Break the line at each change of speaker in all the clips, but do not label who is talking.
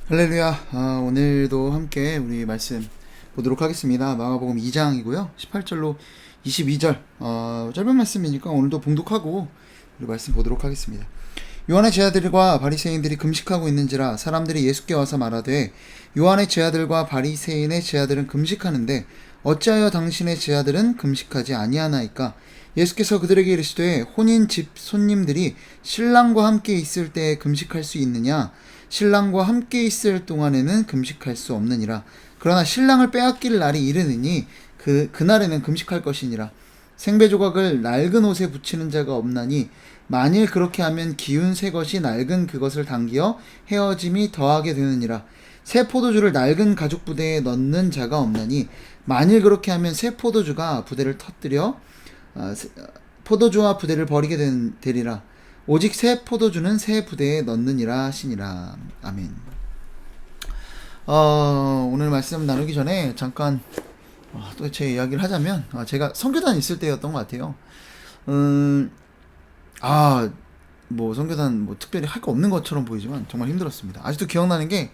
할렐루야. 오늘도 함께 우리 말씀 보도록 하겠습니다. 마가복음 2장이고요. 18절로 22절. 짧은 말씀이니까 오늘도 봉독하고 우리 말씀 보도록 하겠습니다. 요한의 제자들과 바리새인들이 금식하고 있는지라 사람들이 예수께 와서 말하되 요한의 제자들과 바리새인의 제자들은 금식하는데 어찌하여 당신의 제자들은 금식하지 아니하나이까? 예수께서 그들에게 이르시되 혼인 집 손님들이 신랑과 함께 있을 때에 금식할 수 있느냐? 신랑과 함께 있을 동안에는 금식할 수 없느니라. 그러나 신랑을 빼앗길 날이 이르느니 그날에는 금식할 것이니라. 생배 조각을 낡은 옷에 붙이는 자가 없나니 만일 그렇게 하면 기운 새 것이 낡은 그것을 당기어 헤어짐이 더하게 되느니라. 새 포도주를 낡은 가죽 부대에 넣는 자가 없나니 만일 그렇게 하면 새 포도주가 부대를 터뜨려 포도주와 부대를 버리게 되리라. 오직 새 포도주는 새 부대에 넣느니라 하시니라. 아멘. 오늘 말씀 나누기 전에 잠깐 또 제 이야기를 하자면 제가 선교단 있을 때였던 것 같아요. 선교단 특별히 할 거 없는 것처럼 보이지만 정말 힘들었습니다. 아직도 기억나는 게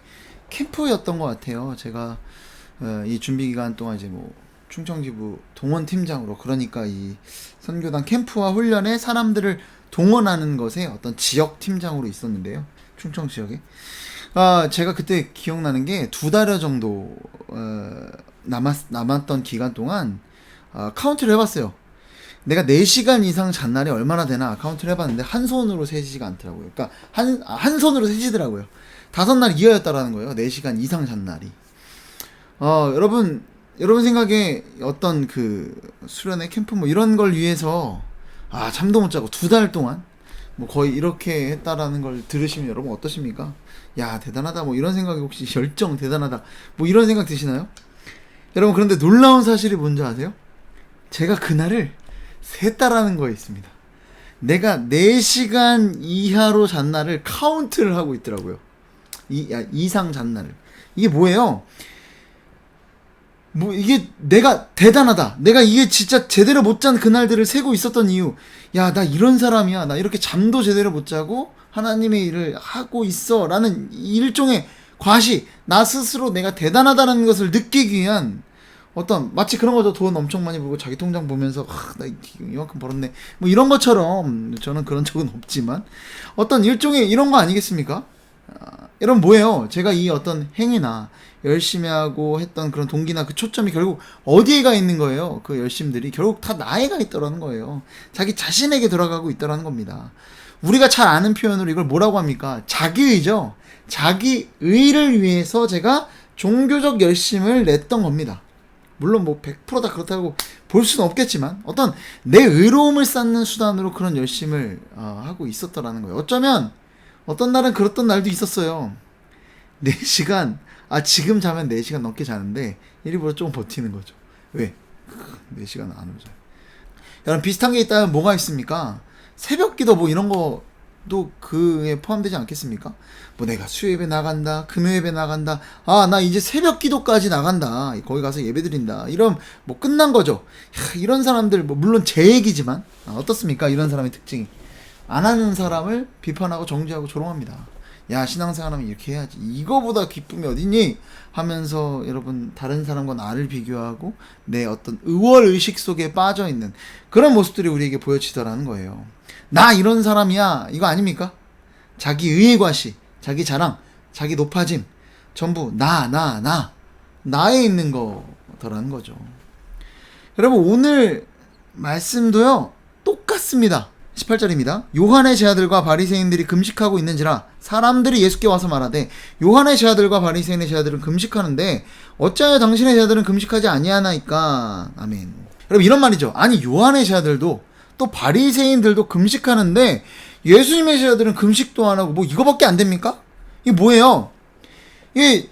캠프였던 것 같아요. 제가 이 준비 기간 동안 이제 충청지부 동원팀장으로, 그러니까 이 선교단 캠프와 훈련에 사람들을 동원하는 것에 어떤 지역 팀장으로 있었는데요. 충청 지역에. 제가 그때 기억나는 게 2달여 정도 남았던 기간 동안 카운트를 해봤어요. 내가 4시간 이상 잔 날이 얼마나 되나 카운트를 해봤는데 한 손으로 세지가 않더라고요. 그러니까 한 손으로 세지더라고요. 5날 이하였다라는 거예요. 4시간 이상 잔 날이. 여러분 생각에 어떤 그 수련회 캠프 이런 걸 위해서 잠도 못 자고 2달 동안 거의 이렇게 했다라는 걸 들으시면 여러분 어떠십니까? 야, 대단하다 이런 생각이, 혹시 열정 대단하다 이런 생각 드시나요? 여러분, 그런데 놀라운 사실이 뭔지 아세요? 제가 그날을 셌다라는 거에 있습니다. 내가 4시간 이하로 잔 날을 카운트를 하고 있더라고요. 이상 잔 날을. 이게 뭐예요? 이게 내가 대단하다. 내가 이게 진짜 제대로 못 잔 그날들을 세고 있었던 이유. 야, 나 이런 사람이야. 나 이렇게 잠도 제대로 못 자고 하나님의 일을 하고 있어. 라는 일종의 과시. 나 스스로 내가 대단하다는 것을 느끼기 위한 마치 그런 거죠. 돈 엄청 많이 벌고 자기 통장 보면서 나 이만큼 벌었네. 이런 것처럼, 저는 그런 적은 없지만 어떤 일종의 이런 거 아니겠습니까? 여러분, 뭐예요? 제가 이 어떤 행위나 열심히 하고 했던 그런 동기나 그 초점이 결국 어디에 가 있는 거예요? 그 열심들이 결국 다 나에 가 있더라는 거예요. 자기 자신에게 돌아가고 있더라는 겁니다. 우리가 잘 아는 표현으로 이걸 뭐라고 합니까? 자기의죠. 자기의를 위해서 제가 종교적 열심을 냈던 겁니다. 물론 100%다 그렇다고 볼 수는 없겠지만 어떤 내 의로움을 쌓는 수단으로 그런 열심을 하고 있었더라는 거예요. 어쩌면 어떤 날은 그랬던 날도 있었어요. 4시간, 지금 자면 4시간 넘게 자는데 일부러 조금 버티는 거죠. 왜? 4시간 안 오죠. 여러분, 비슷한 게 있다면 뭐가 있습니까? 새벽 기도 이런 것도 그에 포함되지 않겠습니까? 내가 수요예배 나간다, 금요예배 나간다, 나 이제 새벽 기도까지 나간다, 거기 가서 예배 드린다, 이런 끝난 거죠. 이런 사람들, 물론 제 얘기지만 어떻습니까? 이런 사람의 특징이 안 하는 사람을 비판하고 정죄하고 조롱합니다. 야, 신앙생활하면 이렇게 해야지, 이거보다 기쁨이 어딨니? 하면서 여러분, 다른 사람과 나를 비교하고 내 어떤 의월의식 속에 빠져있는 그런 모습들이 우리에게 보여지더라는 거예요. 나 이런 사람이야, 이거 아닙니까? 자기 의의 과시, 자기 자랑, 자기 높아짐, 전부 나에 있는 거더라는 거죠. 여러분, 오늘 말씀도요 똑같습니다. 18절입니다. 요한의 제자들과 바리새인들이 금식하고 있는지라 사람들이 예수께 와서 말하되 요한의 제자들과 바리새인의 제자들은 금식하는데 어찌하여 당신의 제자들은 금식하지 아니하나이까? 아멘. 여러분, 이런 말이죠. 아니, 요한의 제자들도 또 바리새인들도 금식하는데 예수님의 제자들은 금식도 안 하고 이거밖에 안 됩니까? 이게 뭐예요? 이게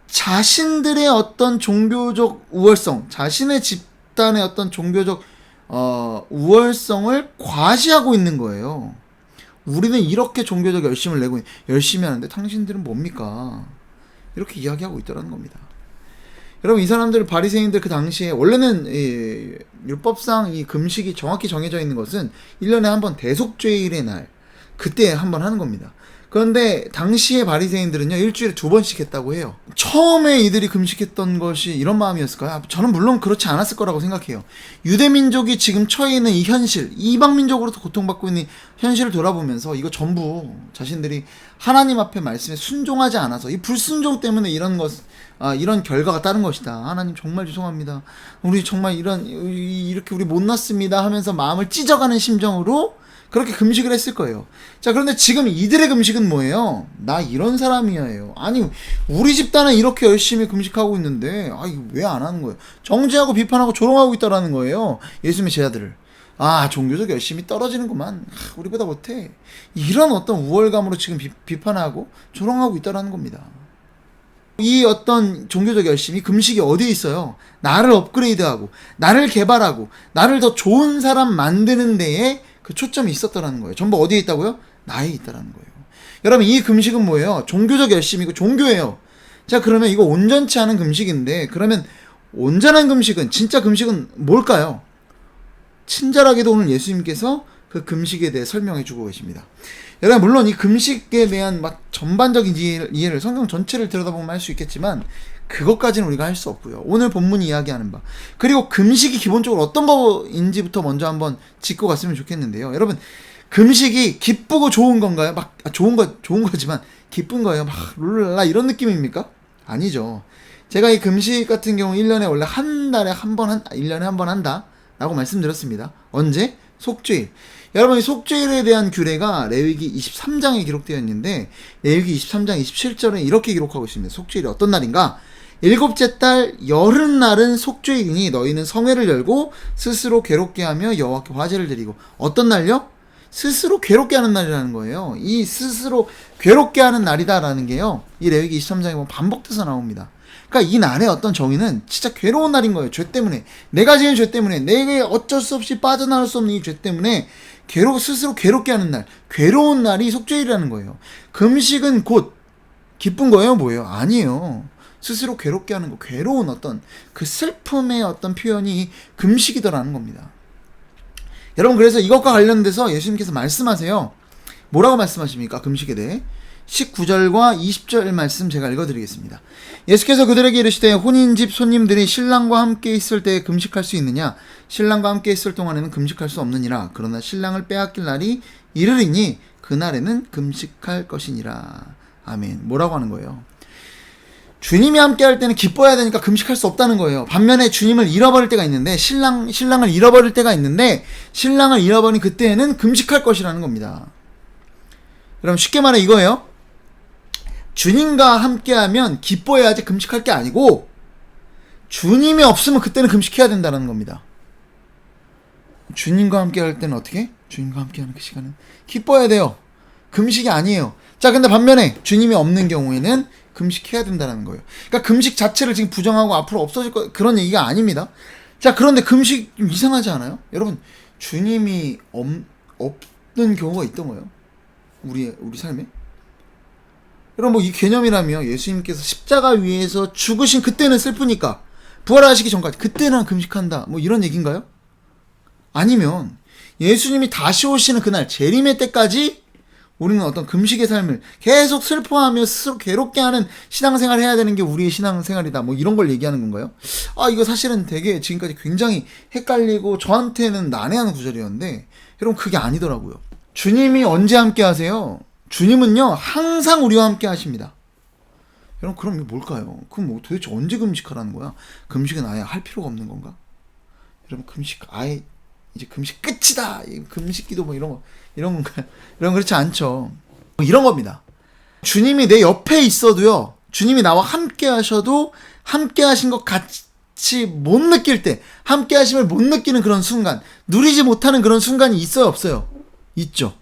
자신들의 어떤 종교적 우월성, 자신의 집단의 어떤 종교적 우월성을 과시하고 있는 거예요. 우리는 이렇게 종교적 열심을 내고 열심히 하는데 당신들은 뭡니까? 이렇게 이야기하고 있더라는 겁니다. 여러분, 이 사람들, 바리새인들, 그 당시에 원래는 율법상 이 금식이 정확히 정해져 있는 것은 1년에 한 번 대속죄일의 날, 그때 한 번 하는 겁니다. 그런데 당시의 바리새인들은요, 일주일에 2번씩 했다고 해요. 처음에 이들이 금식했던 것이 이런 마음이었을까요? 저는 물론 그렇지 않았을 거라고 생각해요. 유대민족이 지금 처해 있는 이 현실, 이방민족으로도 고통받고 있는 현실을 돌아보면서 이거 전부 자신들이 하나님 앞에 말씀에 순종하지 않아서 이 불순종 때문에 이런 결과가 따른 것이다. 하나님 정말 죄송합니다. 우리 정말 이렇게 우리 못났습니다 하면서 마음을 찢어가는 심정으로 그렇게 금식을 했을 거예요. 자, 그런데 지금 이들의 금식은 뭐예요? 나 이런 사람이에요. 아니, 우리 집단은 이렇게 열심히 금식하고 있는데, 이거 왜 안 하는 거예요? 정죄하고 비판하고 조롱하고 있다라는 거예요. 예수님의 제자들을. 종교적 열심이 떨어지는구만. 우리보다 못해. 이런 어떤 우월감으로 지금 비판하고 조롱하고 있다라는 겁니다. 이 어떤 종교적 열심이 금식이 어디에 있어요? 나를 업그레이드하고, 나를 개발하고, 나를 더 좋은 사람 만드는 데에 그 초점이 있었다라는 거예요. 전부 어디에 있다고요? 나에 있다라는 거예요. 여러분, 이 금식은 뭐예요? 종교적 열심이고 종교예요. 자, 그러면 이거 온전치 않은 금식인데, 그러면 온전한 금식은, 진짜 금식은 뭘까요? 친절하게도 오늘 예수님께서 그 금식에 대해 설명해 주고 계십니다. 여러분, 물론 이 금식에 대한 전반적인 이해를 성경 전체를 들여다보면 할 수 있겠지만, 그것까지는 우리가 할 수 없고요. 오늘 본문이 이야기하는 바, 그리고 금식이 기본적으로 어떤 거인지부터 먼저 한번 짚고 갔으면 좋겠는데요. 여러분, 금식이 기쁘고 좋은 건가요? 좋은 거지만 기쁜 거예요. 룰랄라 이런 느낌입니까? 아니죠. 제가 이 금식 같은 경우 1년에 원래 한 달에 한 번, 1년에 한 번 한다 라고 말씀드렸습니다. 언제? 속죄일. 여러분, 이 속죄일에 대한 규례가 레위기 23장에 기록되어 있는데, 레위기 23장 27절에 이렇게 기록하고 있습니다. 속죄일이 어떤 날인가? 7째 달 열흘날은 속죄일이니 너희는 성회를 열고 스스로 괴롭게 하며 여호와께 화제를 드리고. 어떤 날요? 스스로 괴롭게 하는 날이라는 거예요. 이 스스로 괴롭게 하는 날이다라는 게요, 이 레위기 23장에 보면 반복돼서 나옵니다. 그러니까 이 날의 어떤 정의는 진짜 괴로운 날인 거예요. 죄 때문에, 내가 지은 죄 때문에, 내게 어쩔 수 없이 빠져나올 수 없는 이 죄 때문에 스스로 괴롭게 하는 날, 괴로운 날이 속죄일이라는 거예요. 금식은 곧 기쁜 거예요? 뭐예요? 아니에요. 스스로 괴롭게 하는 거, 괴로운 어떤 그 슬픔의 어떤 표현이 금식이더라는 겁니다. 여러분, 그래서 이것과 관련돼서 예수님께서 말씀하세요. 뭐라고 말씀하십니까? 금식에 대해 19절과 20절 말씀 제가 읽어드리겠습니다. 예수께서 그들에게 이르시되 혼인집 손님들이 신랑과 함께 있을 때 금식할 수 있느냐? 신랑과 함께 있을 동안에는 금식할 수 없느니라. 그러나 신랑을 빼앗길 날이 이르리니 그날에는 금식할 것이니라. 아멘. 뭐라고 하는 거예요? 주님이 함께 할 때는 기뻐해야 되니까 금식할 수 없다는 거예요. 반면에 주님을 잃어버릴 때가 있는데, 신랑을 잃어버릴 때가 있는데, 신랑을 잃어버린 그때에는 금식할 것이라는 겁니다. 여러분, 쉽게 말해 이거예요. 주님과 함께 하면 기뻐해야지 금식할 게 아니고, 주님이 없으면 그때는 금식해야 된다는 겁니다. 주님과 함께 할 때는 어떻게? 주님과 함께 하는 그 시간은 기뻐해야 돼요. 금식이 아니에요. 자, 근데 반면에 주님이 없는 경우에는 금식해야 된다는 거예요. 그러니까 금식 자체를 지금 부정하고 앞으로 없어질 거, 그런 얘기가 아닙니다. 자, 그런데 금식 좀 이상하지 않아요? 여러분, 주님이 없는 경우가 있던 거예요. 우리 삶에. 여러분, 이 개념이라면 예수님께서 십자가 위에서 죽으신 그때는 슬프니까 부활하시기 전까지 그때는 금식한다, 이런 얘기인가요? 아니면 예수님이 다시 오시는 그날 재림의 때까지 우리는 어떤 금식의 삶을 계속 슬퍼하며 스스로 괴롭게 하는 신앙생활을 해야 되는 게 우리의 신앙생활이다, 이런 걸 얘기하는 건가요? 이거 사실은 되게 지금까지 굉장히 헷갈리고 저한테는 난해하는 구절이었는데, 여러분, 그게 아니더라고요. 주님이 언제 함께 하세요? 주님은요, 항상 우리와 함께 하십니다. 여러분, 그럼 이게 뭘까요? 그럼 도대체 언제 금식하라는 거야? 금식은 아예 할 필요가 없는 건가? 여러분, 금식 아예 이제 금식 끝이다, 금식 기도 이런 건가요? 이런, 그렇지 않죠. 이런 겁니다. 주님이 내 옆에 있어도요, 주님이 나와 함께 하셔도 함께 하신 것 같이 못 느낄 때, 함께 하심을 못 느끼는 그런 순간, 누리지 못하는 그런 순간이 있어요, 없어요? 있죠.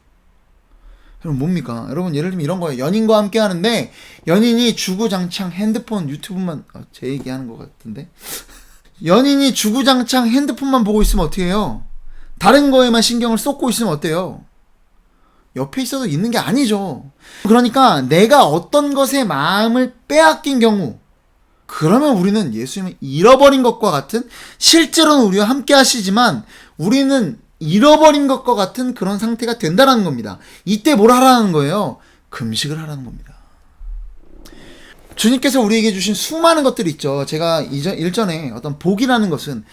여러분, 뭡니까? 여러분, 예를 들면 이런 거예요. 연인과 함께 하는데 연인이 주구장창 핸드폰, 유튜브만, 제 얘기하는 것 같은데 연인이 주구장창 핸드폰만 보고 있으면 어떻게 해요? 다른 거에만 신경을 쏟고 있으면 어때요? 옆에 있어도 있는 게 아니죠. 그러니까 내가 어떤 것에 마음을 빼앗긴 경우, 그러면 우리는 예수님을 잃어버린 것과 같은, 실제로는 우리와 함께 하시지만 우리는 잃어버린 것과 같은 그런 상태가 된다는 겁니다. 이때 뭘 하라는 거예요? 금식을 하라는 겁니다. 주님께서 우리에게 주신 수많은 것들이 있죠. 제가 일전에 어떤 복이라는 것은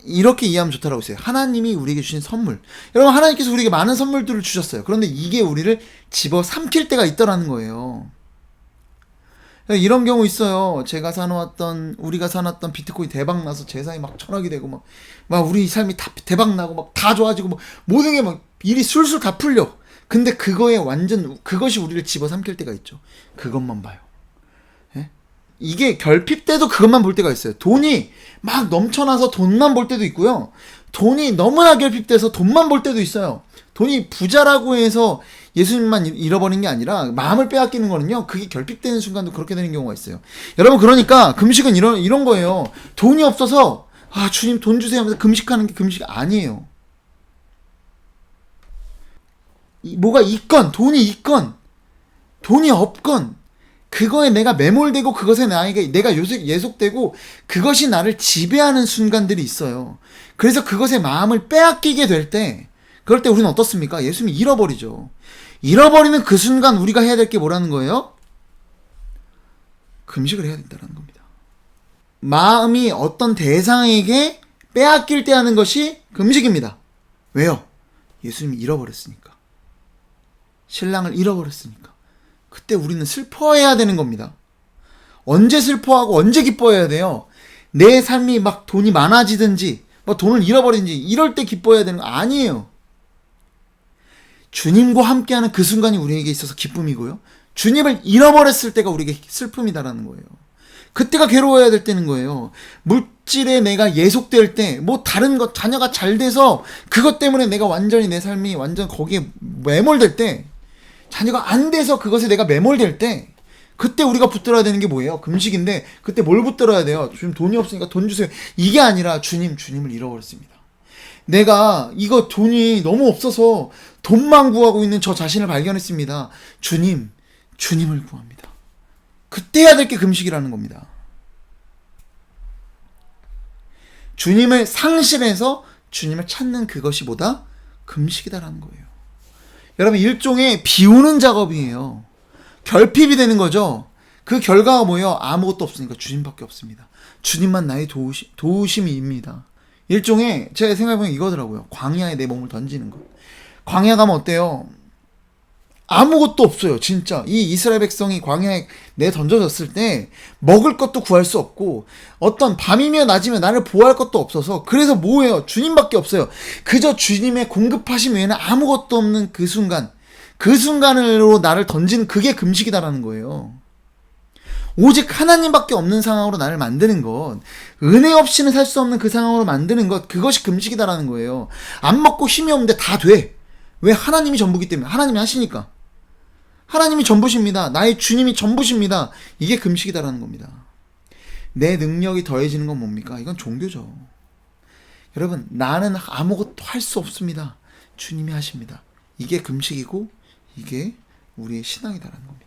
이렇게 이해하면 좋다라고 했어요. 하나님이 우리에게 주신 선물. 여러분, 하나님께서 우리에게 많은 선물들을 주셨어요. 그런데 이게 우리를 집어 삼킬 때가 있더라는 거예요. 이런 경우 있어요. 우리가 사놨던 비트코인 대박 나서 재산이 막 천억이 되고 막 우리 삶이 다 대박 나고 막 다 좋아지고 막 모든 게 막 일이 술술 다 풀려. 근데 그것이 우리를 집어 삼킬 때가 있죠. 그것만 봐요. 이게 결핍 때도 그것만 볼 때가 있어요. 돈이 막 넘쳐나서 돈만 볼 때도 있고요. 돈이 너무나 결핍돼서 돈만 볼 때도 있어요. 돈이 부자라고 해서 예수님만 잃어버린 게 아니라 마음을 빼앗기는 거는요, 그게 결핍되는 순간도 그렇게 되는 경우가 있어요. 여러분, 그러니까 금식은 이런 거예요. 돈이 없어서 주님 돈 주세요 하면서 금식하는 게 금식 아니에요. 뭐가 있건 돈이 있건 돈이 없건 그거에 내가 매몰되고 그것에 내가 예속되고 그것이 나를 지배하는 순간들이 있어요. 그래서 그것에 마음을 빼앗기게 될 때, 그럴 때 우리는 어떻습니까? 예수님이 잃어버리죠. 잃어버리는 그 순간 우리가 해야 될 게 뭐라는 거예요? 금식을 해야 된다는 겁니다. 마음이 어떤 대상에게 빼앗길 때 하는 것이 금식입니다. 왜요? 예수님이 잃어버렸으니까. 신랑을 잃어버렸으니까. 그때 우리는 슬퍼해야 되는 겁니다. 언제 슬퍼하고 언제 기뻐해야 돼요? 내 삶이 막 돈이 많아지든지 돈을 잃어버린지 이럴 때 기뻐해야 되는 거 아니에요. 주님과 함께하는 그 순간이 우리에게 있어서 기쁨이고요. 주님을 잃어버렸을 때가 우리에게 슬픔이다라는 거예요. 그때가 괴로워야 될 때는 거예요. 물질에 내가 예속될 때, 다른 것, 자녀가 잘 돼서 그것 때문에 내가 완전히 내 삶이 완전 거기에 매몰될 때, 자녀가 안 돼서 그것에 내가 매몰될 때, 그때 우리가 붙들어야 되는 게 뭐예요? 금식인데, 그때 뭘 붙들어야 돼요? 주님 돈이 없으니까 돈 주세요. 이게 아니라 주님을 잃어버렸습니다. 내가 이거 돈이 너무 없어서 돈만 구하고 있는 저 자신을 발견했습니다. 주님을 구합니다. 그때 해야 될 게 금식이라는 겁니다. 주님을 상실해서 주님을 찾는 그것이 뭐다? 금식이다라는 거예요. 여러분, 일종의 비우는 작업이에요. 결핍이 되는 거죠. 그 결과가 뭐예요? 아무것도 없으니까 주님밖에 없습니다. 주님만 나의 도우심입니다. 일종의, 제가 생각해보면 이거더라고요. 광야에 내 몸을 던지는 것. 광야 가면 어때요? 아무것도 없어요. 진짜 이 이스라엘 백성이 광야에 던져졌을 때 먹을 것도 구할 수 없고 어떤 밤이며 낮이며 나를 보호할 것도 없어서, 그래서 뭐예요? 주님밖에 없어요. 그저 주님의 공급하심 외에는 아무것도 없는 그 순간으로 나를 던지는 그게 금식이다라는 거예요. 오직 하나님밖에 없는 상황으로 나를 만드는 것, 은혜 없이는 살 수 없는 그 상황으로 만드는 것, 그것이 금식이다라는 거예요. 안 먹고 힘이 없는데 다 돼. 왜? 하나님이 전부기 때문에. 하나님이 하시니까. 하나님이 전부십니다. 나의 주님이 전부십니다. 이게 금식이다라는 겁니다. 내 능력이 더해지는 건 뭡니까? 이건 종교죠. 여러분, 나는 아무것도 할 수 없습니다. 주님이 하십니다. 이게 금식이고 이게 우리의 신앙이다라는 겁니다.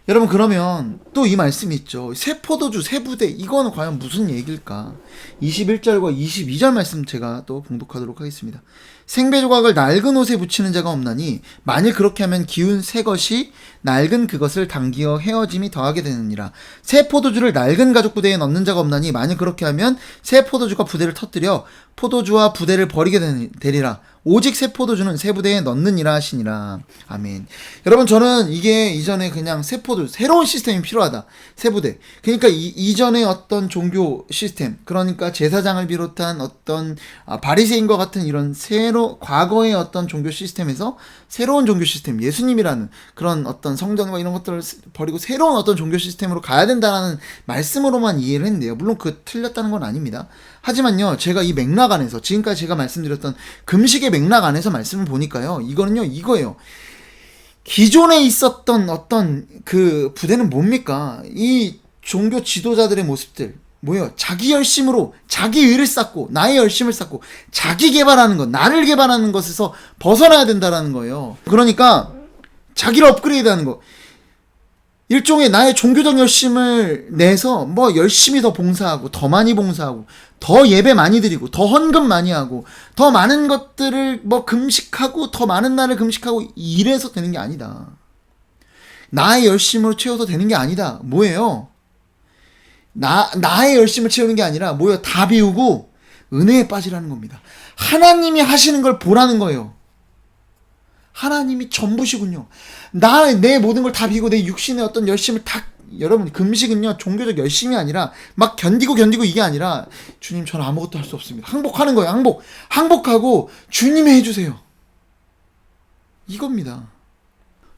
여러분, 그러면 또 이 말씀이 있죠. 새 포도주, 새 부대, 이거는 과연 무슨 얘기일까? 21절과 22절 말씀 제가 또 봉독하도록 하겠습니다. 생배 조각을 낡은 옷에 붙이는 자가 없나니 만일 그렇게 하면 기운 새 것이 낡은 그것을 당기어 헤어짐이 더하게 되느니라. 새 포도주를 낡은 가죽 부대에 넣는 자가 없나니 만일 그렇게 하면 새 포도주가 부대를 터뜨려 포도주와 부대를 버리게 되리라. 오직 새 포도주는 새 부대에 넣느니라 하시니라. 아멘. 여러분, 저는 이게 이전에 그냥 새로운 시스템이 필요하다. 새 부대. 그러니까 이전에 어떤 종교 시스템, 그러니까 제사장을 비롯한 어떤 바리새인과 같은 이런 과거의 어떤 종교 시스템에서 새로운 종교 시스템, 예수님이라는 그런 어떤 성전과 이런 것들을 버리고 새로운 어떤 종교 시스템으로 가야 된다는 말씀으로만 이해를 했는데요. 물론 틀렸다는 건 아닙니다. 하지만요, 제가 이 맥락 안에서, 지금까지 제가 말씀드렸던 금식의 맥락 안에서 말씀을 보니까요, 이거예요. 기존에 있었던 어떤 그 부대는 뭡니까? 이 종교 지도자들의 모습들, 뭐예요? 자기 열심으로 자기 의를 쌓고 나의 열심을 쌓고 자기 개발하는 것, 나를 개발하는 것에서 벗어나야 된다라는 거예요. 그러니까 자기를 업그레이드하는 거. 일종의 나의 종교적 열심을 내서 뭐 열심히 더 봉사하고 더 많이 봉사하고 더 예배 많이 드리고 더 헌금 많이 하고 더 많은 것들을 뭐 금식하고 더 많은 날을 금식하고 이래서 되는 게 아니다. 나의 열심으로 채워서 되는 게 아니다. 뭐예요? 나의 열심을 채우는 게 아니라 뭐예요? 다 비우고 은혜에 빠지라는 겁니다. 하나님이 하시는 걸 보라는 거예요. 하나님이 전부시군요. 내 모든 걸 다 비우고 내 육신의 어떤 열심을 다, 여러분, 금식은요, 종교적 열심이 아니라, 막 견디고 이게 아니라, 주님, 저는 아무것도 할 수 없습니다. 항복하는 거예요, 항복. 항복하고, 주님이 해주세요. 이겁니다.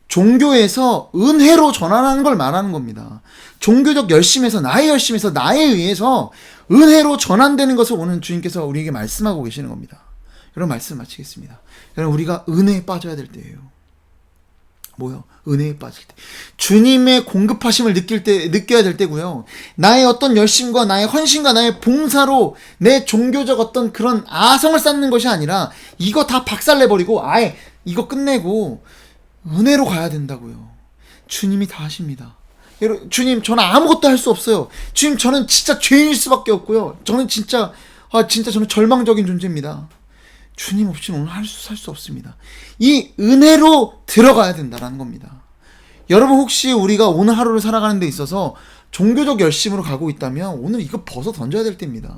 종교에서 은혜로 전환하는 걸 말하는 겁니다. 종교적 열심에서, 나의 열심에서, 나에 의해서 은혜로 전환되는 것을 오늘 주님께서 우리에게 말씀하고 계시는 겁니다. 여러분, 말씀 마치겠습니다. 여러분, 우리가 은혜에 빠져야 될 때예요. 뭐요? 은혜에 빠질 때. 주님의 공급하심을 느껴야 될 때고요. 나의 어떤 열심과 나의 헌신과 나의 봉사로 내 종교적 어떤 그런 아성을 쌓는 것이 아니라 이거 다 박살내버리고 아예 이거 끝내고 은혜로 가야 된다고요. 주님이 다 하십니다. 여러분, 주님, 저는 아무것도 할 수 없어요. 주님, 저는 진짜 죄인일 수밖에 없고요. 저는 진짜 저는 절망적인 존재입니다. 주님 없이는 오늘 살 수 없습니다. 이 은혜로 들어가야 된다는 겁니다. 여러분, 혹시 우리가 오늘 하루를 살아가는 데 있어서 종교적 열심으로 가고 있다면 오늘 이거 벗어 던져야 될 때입니다.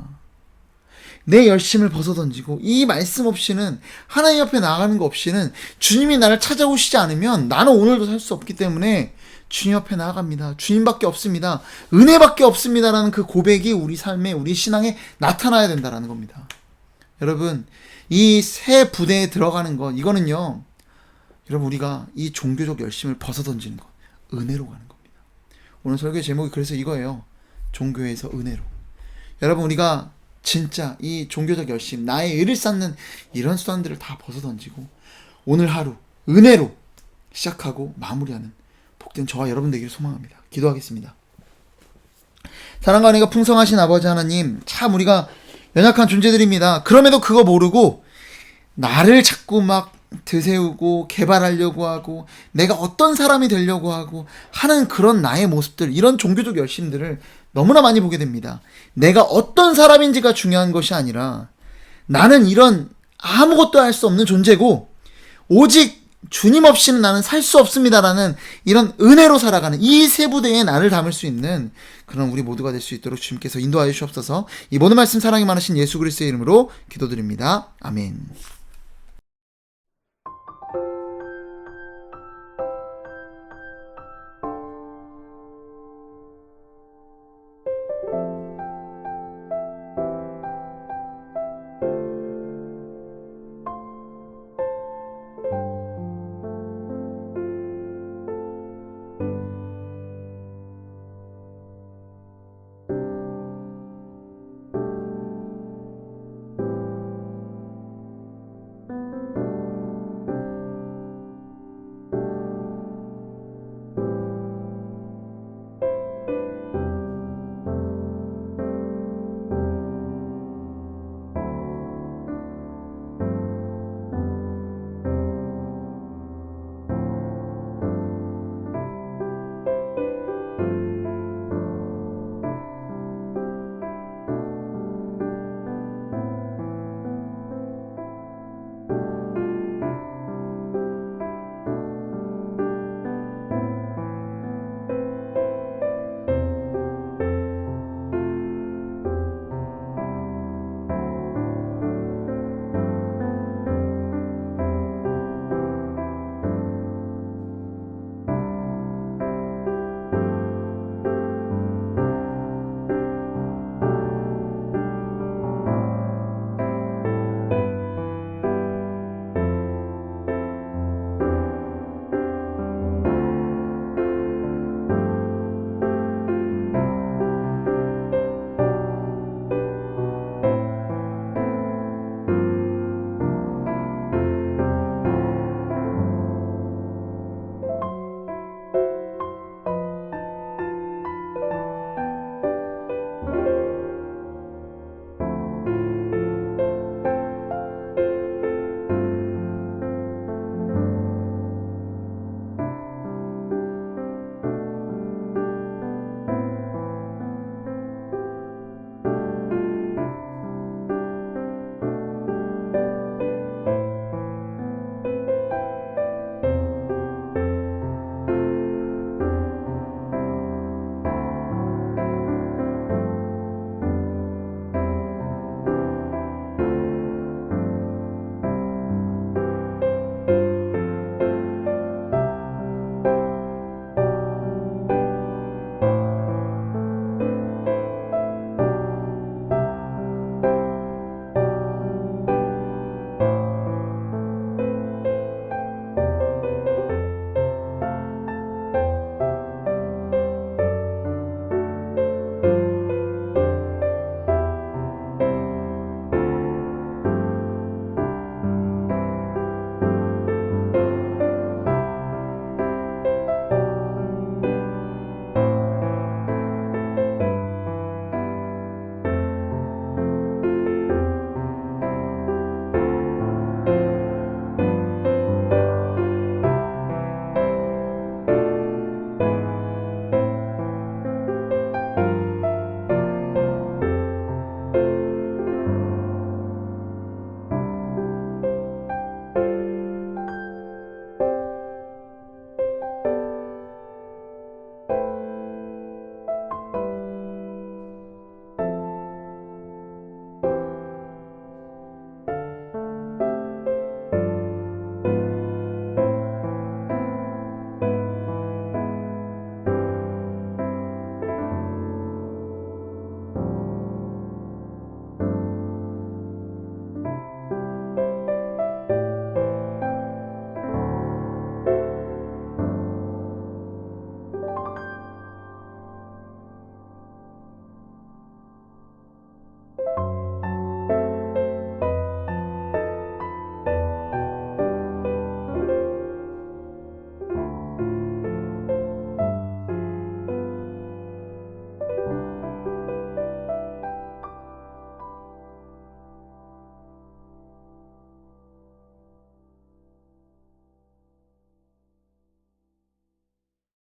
내 열심을 벗어 던지고 이 말씀 없이는, 하나님 앞에 나가는 거 없이는, 주님이 나를 찾아오시지 않으면 나는 오늘도 살 수 없기 때문에 주님 앞에 나아갑니다. 주님밖에 없습니다. 은혜밖에 없습니다라는 그 고백이 우리 삶에, 우리 신앙에 나타나야 된다는 겁니다. 여러분, 이 새 부대에 들어가는 것, 이거는요, 여러분, 우리가 이 종교적 열심을 벗어 던지는 것, 은혜로 가는 겁니다. 오늘 설교 제목이 그래서 이거예요. 종교에서 은혜로. 여러분, 우리가 진짜 이 종교적 열심, 나의 의를 쌓는 이런 수단들을 다 벗어 던지고 오늘 하루 은혜로 시작하고 마무리하는 복된 저와 여러분 되기를 소망합니다. 기도하겠습니다. 사랑과 은혜가 풍성하신 아버지 하나님, 참 우리가 연약한 존재들입니다. 그럼에도 그거 모르고 나를 자꾸 막 드세우고 개발하려고 하고 내가 어떤 사람이 되려고 하고 하는 그런 나의 모습들, 이런 종교적 열심들을 너무나 많이 보게 됩니다. 내가 어떤 사람인지가 중요한 것이 아니라 나는 이런 아무것도 할 수 없는 존재고 오직 주님 없이는 나는 살 수 없습니다라는 이런 은혜로 살아가는 이 세 부대에 나를 담을 수 있는 그런 우리 모두가 될 수 있도록 주님께서 인도하여 주시옵소서. 이 모든 말씀 사랑이 많으신 예수 그리스도의 이름으로 기도드립니다. 아멘.